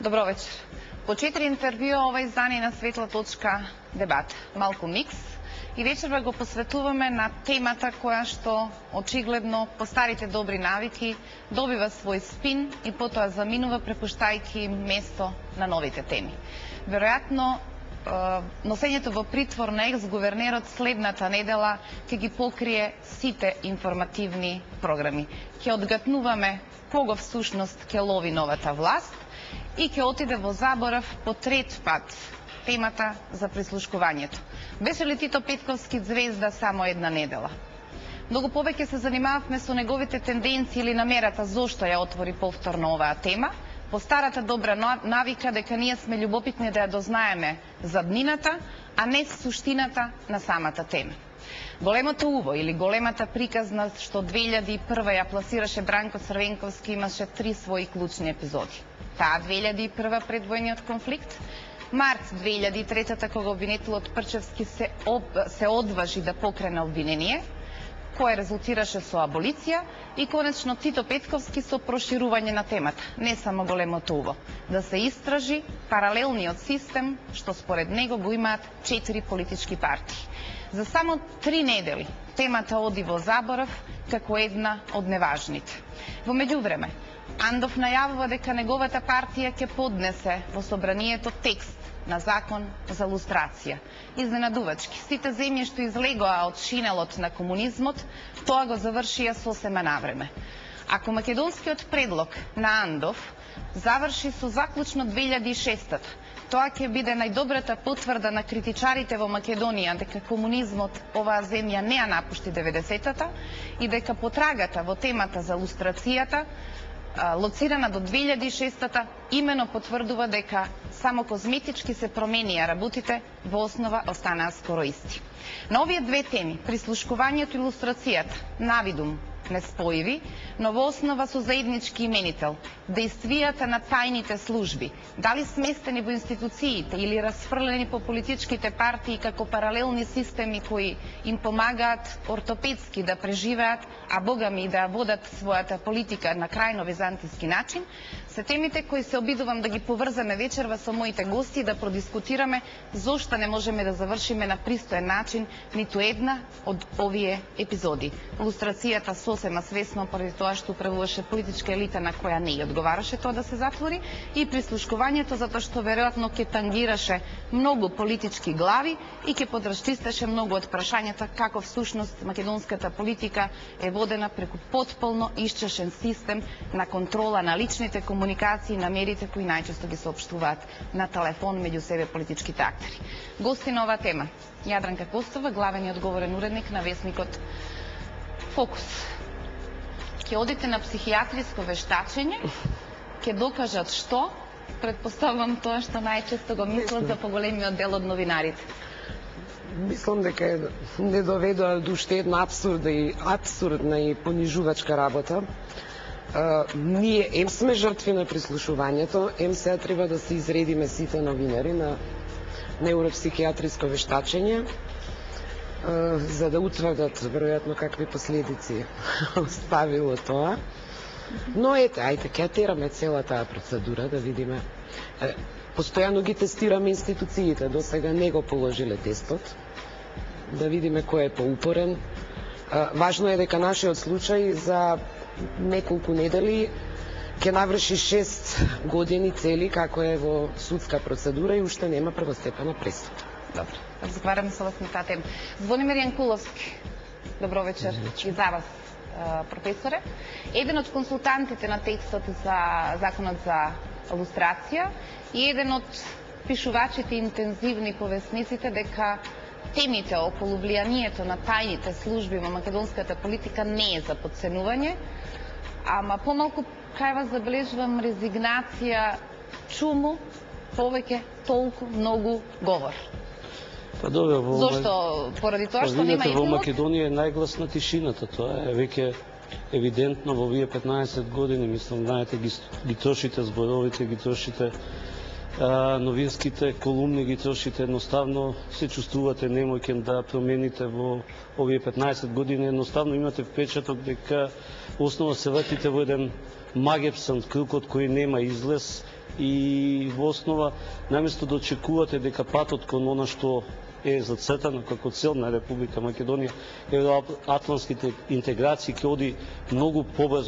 Добро вечер. По 4 интервјуа ова издание на Светла точка дебат, малку микс, и вечерва го посветуваме на темата која што очигледно по старите добри навики добива свој спин и потоа заминува препуштајќи место на новите теми. Веројатно носењето во притвор на екс-гувернерот следната недела ќе ги покрие сите информативни програми. Ќе одгатнуваме кого всушност ќе лови новата власт и ќе отиде во заборав по трет пат темата за прислушкувањето. Беше ли Тито Петковски звезда само една недела? Многу повеќе се занимававме со неговите тенденции или намерата зошто ја отвори повторно оваа тема, по старата добра навика дека ние сме љубопитни да ја дознаеме заднината, а не суштината на самата тема. Големото уво или големата приказна што 2001 ја пласираше Бранко Црвенковски имаше 3 своји клучни епизоди. Таа 2001 предвојниот конфликт, март 2003 кога обвинителот Прчевски се одважи да покрене обвинение, кое резултираше со аболиција, и конечно Тито Петковски со проширување на темата, не само големото уво, да се истражи паралелниот систем што според него го имаат 4 политички партии. За само 3 недели темата оди во заборав како една од неважните. Во меѓувреме, Андов најавува дека неговата партија ќе поднесе во собранието текст на закон за лустрација. Изненадувачки, сите земји што излегоа од шинелот на комунизмот, тоа го завршија сосема навреме. Ако македонскиот предлог на Андов заврши со заклучно 2006-та, тоа ќе биде најдобрата потврда на критичарите во Македонија дека комунизмот оваа земја не ја напушти 90-та и дека потрагата во темата за лустрацијата лоцирана до 2006-та, имено потврдува дека само козметички се променија работите, во основа останаа скоро исти. На овие две теми, прислушкувањето и лустрацијата, навидум неспоиви, но во основа со заеднички именител, действијата на тајните служби, дали сместени во институциите или расфрлени по политичките партии како паралелни системи кои им помагаат ортопедски да преживеат, а богами и да водат својата политика на крајно византиски начин, се темите кои се обидувам да ги поврзаме вечерва со моите гости и да продискутираме зошто не можеме да завршиме на пристоен начин ниту една од овие епизоди. Лустрацијата сосема свесно поради тоа што управуваше политичка елита на која не ја одговараше тоа да се затвори, и прислушкувањето затоа што веројатно ќе тангираше многу политички глави и ќе подрасчистеше многу од прашањата како всушност македонската политика е водена преку потполно исчешен систем на контрола на личните комуникации, на медиите кои најчесто ги соопштуваат на телефон меѓу себе политичките актери. Гости на оваа тема: Јадранка Костова, главен и одговорен уредник на весникот Фокус. Ќе одите на психијатриско вештачење, ќе докажат што? Предпоставувам тоа што најчесто го мислат за поголемиот дел од новинарите. Мислам дека не доведоа до уште една абсурдна и понижувачка работа. Ние ем сме жртви на прислушувањето, ем сега треба да се изредиме сите новинари на невропсихијатриско вештачење, за да утврдат веројатно какви последици оставило тоа. Но ете, ајде, ќе тераме цела таа процедура да видиме. Постојано ги тестираме институциите, до сега не го положиле тестот, да видиме кој е поупорен. Важно е дека нашиот случај за неколку недели ќе наврши 6 години цели како е во судска процедура и уште нема првостепена пресуда. Добро, разговараме со вас на таа тема. Звонимир Јанкуловски, добро вечер и за вас, професоре. Еден од консултантите на текстот за законот за лустрација и еден од пишувачите интензивни по весниците дека темите околу влијанието на тајните служби во македонската политика не е за подценување, ама помалку кај вас забележувам резигнација, чуму, повеќе толку многу говор. Па добро, зошто? Поради тоа што нема епилог? Во Македонија е најгласна тишината, тоа е веќе евидентно во овие 15 години, мислам, знаете, ги трошите зборовите, ги трошите новинските колумни ги трошите, едноставно се чувствувате немоќен да промените во овие 15 години, едноставно имате впечаток дека основа се вртите во еден магепсан круг од кој нема излез и во основа, наместо да очекувате дека патот кон она што е зацртано како цел на Република Македонија, евроатлантските интеграции ќе оди многу побрзо